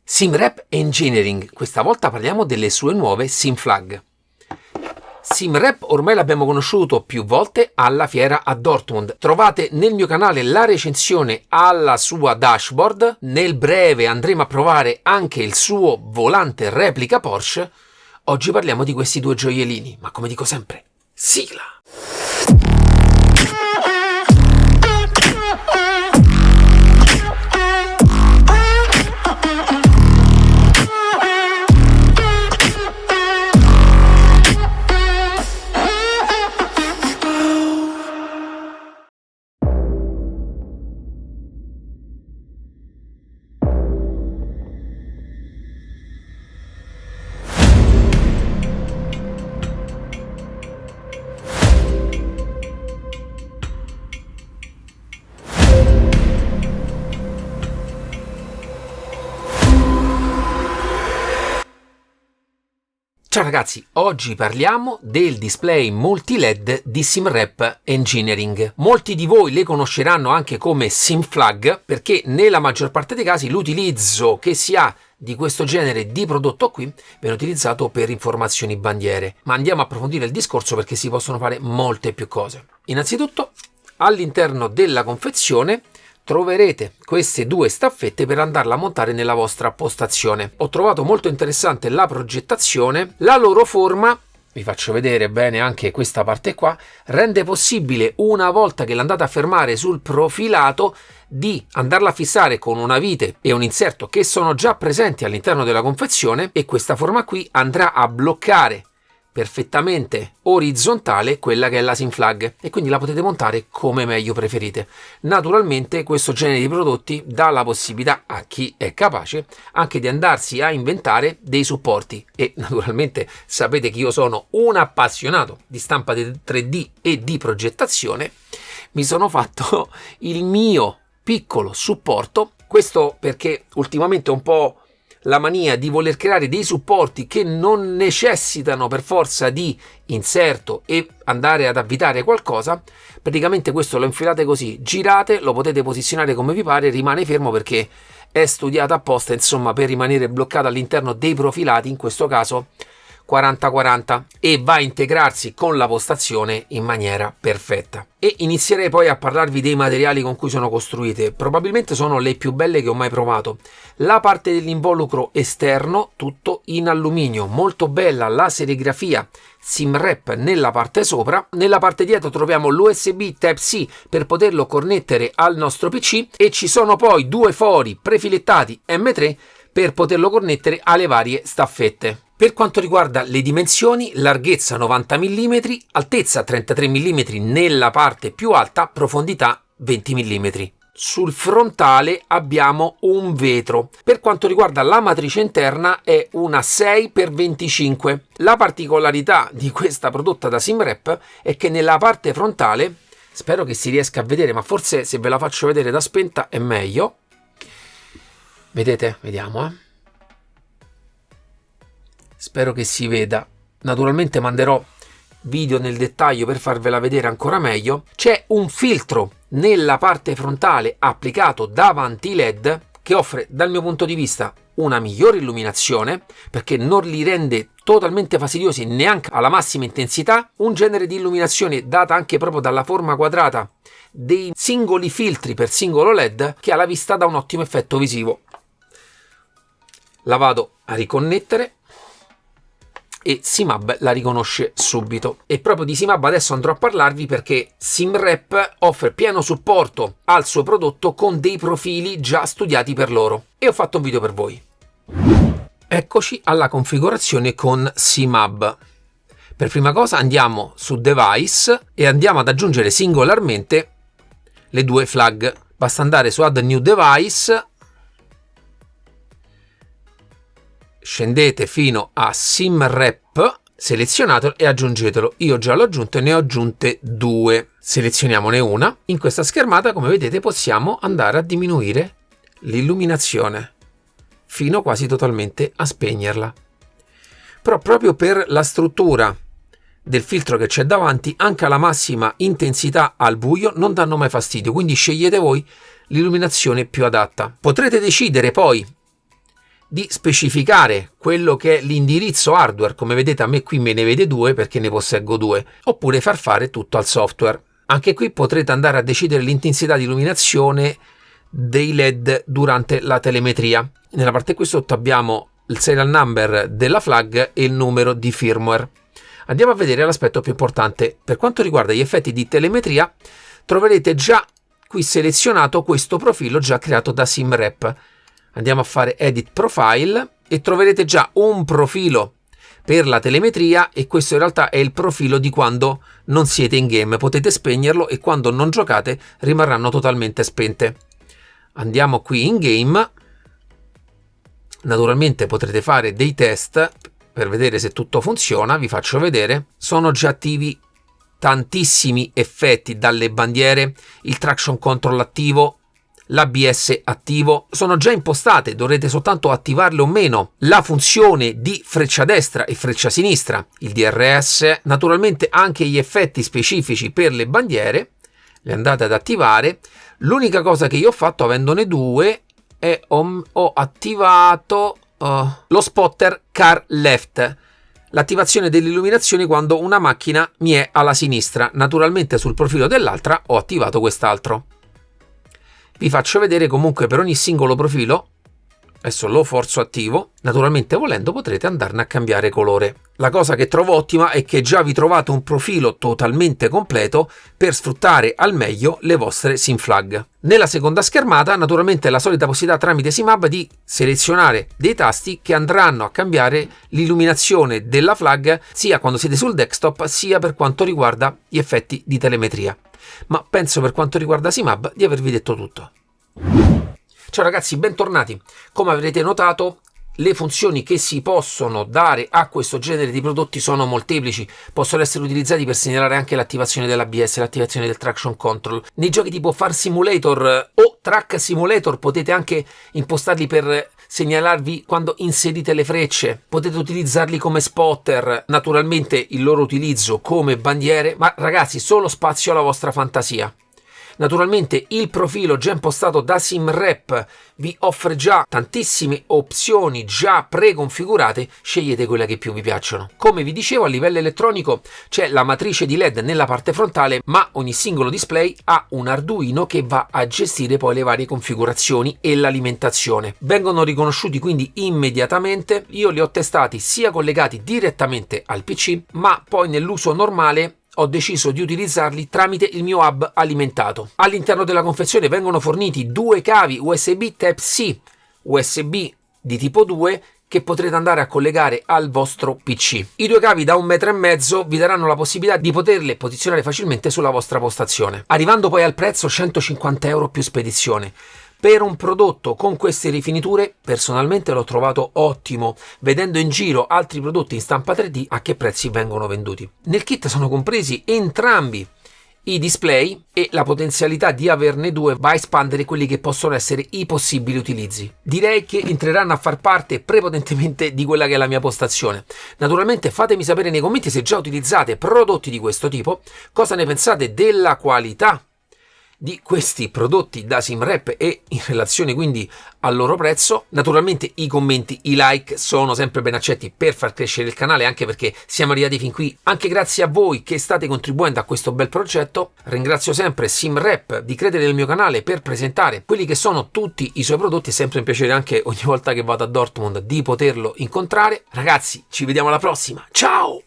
SimRep Engineering, questa volta parliamo delle sue nuove SimFlag. SimRep ormai l'abbiamo conosciuto più volte alla fiera a Dortmund. Trovate nel mio canale la recensione alla sua dashboard. Nel breve andremo a provare anche il suo volante replica Porsche. Oggi parliamo di questi due gioiellini, ma come dico sempre, sigla! Ciao ragazzi, oggi parliamo del display multi-LED di SimRep Engineering. Molti di voi le conosceranno anche come SimFlag perché nella maggior parte dei casi l'utilizzo che si ha di questo genere di prodotto qui viene utilizzato per informazioni bandiere. Ma andiamo a approfondire il discorso perché si possono fare molte più cose. Innanzitutto, all'interno della confezione troverete queste due staffette per andarla a montare nella vostra postazione. Ho trovato molto interessante la progettazione, la loro forma, vi faccio vedere bene anche questa parte qua, rende possibile una volta che l'andate a fermare sul profilato di andarla a fissare con una vite e un inserto che sono già presenti all'interno della confezione e questa forma qui andrà a bloccare perfettamente orizzontale quella che è la SimFlag e quindi la potete montare come meglio preferite. Naturalmente questo genere di prodotti dà la possibilità a chi è capace anche di andarsi a inventare dei supporti e naturalmente sapete che io sono un appassionato di stampa 3D e di progettazione. Mi sono fatto il mio piccolo supporto, questo perché ultimamente un po' la mania di voler creare dei supporti che non necessitano per forza di inserto e andare ad avvitare qualcosa. Praticamente questo lo infilate così, girate, lo potete posizionare come vi pare, rimane fermo perché è studiato apposta, insomma, per rimanere bloccato all'interno dei profilati, in questo caso 40-40, e va a integrarsi con la postazione in maniera perfetta. E inizierei poi a parlarvi dei materiali con cui sono costruite. Probabilmente sono le più belle che ho mai provato. La parte dell'involucro esterno tutto in alluminio, molto bella la serigrafia SimRep nella parte sopra. Nella parte dietro troviamo l'USB Type-C per poterlo connettere al nostro PC e ci sono poi due fori prefilettati M3 per poterlo connettere alle varie staffette. Per quanto riguarda le dimensioni, larghezza 90 mm, altezza 33 mm nella parte più alta, profondità 20 mm. Sul frontale abbiamo un vetro. Per quanto riguarda la matrice interna è una 6x25. La particolarità di questa prodotta da SimRep è che nella parte frontale, spero che si riesca a vedere, ma forse se ve la faccio vedere da spenta è meglio. Vedete? Vediamo, Spero che si veda. Naturalmente manderò video nel dettaglio per farvela vedere ancora meglio. C'è un filtro nella parte frontale applicato davanti LED che offre dal mio punto di vista una migliore illuminazione perché non li rende totalmente fastidiosi neanche alla massima intensità. Un genere di illuminazione data anche proprio dalla forma quadrata dei singoli filtri per singolo LED che alla vista dà un ottimo effetto visivo. La vado a riconnettere e Simab la riconosce subito. E proprio di Simab adesso andrò a parlarvi perché SimRep offre pieno supporto al suo prodotto con dei profili già studiati per loro e ho fatto un video per voi. Eccoci alla configurazione con Simab. Per prima cosa andiamo su Device e andiamo ad aggiungere singolarmente le due flag. Basta andare su Add New Device, scendete fino a SimRep, selezionatelo e aggiungetelo. Io già l'ho aggiunto e ne ho aggiunte due. Selezioniamone una. In questa schermata, come vedete, possiamo andare a diminuire l'illuminazione fino quasi totalmente a spegnerla. Però proprio per la struttura del filtro che c'è davanti, anche alla massima intensità al buio non danno mai fastidio, quindi scegliete voi l'illuminazione più adatta. Potrete decidere poi di specificare quello che è l'indirizzo hardware. Come vedete a me qui me ne vede 2 perché ne posseggo 2, oppure far fare tutto al software. Anche qui potrete andare a decidere l'intensità di illuminazione dei LED durante la telemetria. Nella parte qui sotto abbiamo il serial number della flag e il numero di firmware. Andiamo a vedere l'aspetto più importante. Per quanto riguarda gli effetti di telemetria, troverete già qui selezionato questo profilo già creato da SimRep. Andiamo a fare Edit Profile e troverete già un profilo per la telemetria, e questo in realtà è il profilo di quando non siete in game. Potete spegnerlo e quando non giocate rimarranno totalmente spente. Andiamo qui in game. Naturalmente potrete fare dei test per vedere se tutto funziona. Vi faccio vedere. Sono già attivi tantissimi effetti, dalle bandiere, il traction control attivo, l'ABS attivo, sono già impostate, dovrete soltanto attivarle o meno. La funzione di freccia destra e freccia sinistra, il DRS, naturalmente anche gli effetti specifici per le bandiere, le andate ad attivare. L'unica cosa che io ho fatto, avendone 2, è ho attivato lo spotter car left, l'attivazione dell'illuminazione quando una macchina mi è alla sinistra. Naturalmente sul profilo dell'altra ho attivato quest'altro. Vi faccio vedere comunque per ogni singolo profilo. Adesso lo forzo attivo. Naturalmente volendo potrete andarne a cambiare colore. La cosa che trovo ottima è che già vi trovate un profilo totalmente completo per sfruttare al meglio le vostre SimFlag. Nella seconda schermata naturalmente la solita possibilità tramite SimHub di selezionare dei tasti che andranno a cambiare l'illuminazione della flag sia quando siete sul desktop sia per quanto riguarda gli effetti di telemetria. Ma penso per quanto riguarda SimHub di avervi detto tutto. Ciao ragazzi, bentornati. Come avrete notato, le funzioni che si possono dare a questo genere di prodotti sono molteplici. Possono essere utilizzati per segnalare anche l'attivazione dell'ABS, l'attivazione del traction control. Nei giochi tipo Far Simulator o Track Simulator potete anche impostarli per segnalarvi quando inserite le frecce. Potete utilizzarli come spotter, naturalmente il loro utilizzo come bandiere, ma ragazzi, solo spazio alla vostra fantasia. Naturalmente il profilo già impostato da SimRep vi offre già tantissime opzioni già preconfigurate, scegliete quella che più vi piacciono. Come vi dicevo, a livello elettronico c'è la matrice di LED nella parte frontale, ma ogni singolo display ha un Arduino che va a gestire poi le varie configurazioni e l'alimentazione. Vengono riconosciuti quindi immediatamente. Io li ho testati sia collegati direttamente al PC, ma poi nell'uso normale ho deciso di utilizzarli tramite il mio hub alimentato. All'interno della confezione vengono forniti 2 cavi USB Type-C USB di tipo 2 che potrete andare a collegare al vostro PC. I 2 cavi da 1,5 m vi daranno la possibilità di poterle posizionare facilmente sulla vostra postazione. Arrivando poi al prezzo 150 euro più spedizione. Per un prodotto con queste rifiniture personalmente l'ho trovato ottimo, vedendo in giro altri prodotti in stampa 3D a che prezzi vengono venduti. Nel kit sono compresi entrambi i display e la potenzialità di averne 2 va a espandere quelli che possono essere i possibili utilizzi. Direi che entreranno a far parte prepotentemente di quella che è la mia postazione. Naturalmente fatemi sapere nei commenti se già utilizzate prodotti di questo tipo, cosa ne pensate della qualità di questi prodotti da SimRep e in relazione quindi al loro prezzo. Naturalmente i commenti, i like sono sempre ben accetti per far crescere il canale, anche perché siamo arrivati fin qui anche grazie a voi che state contribuendo a questo bel progetto. Ringrazio sempre SimRep di credere nel mio canale per presentare quelli che sono tutti i suoi prodotti. È sempre un piacere anche ogni volta che vado a Dortmund di poterlo incontrare. Ragazzi, ci vediamo alla prossima, ciao!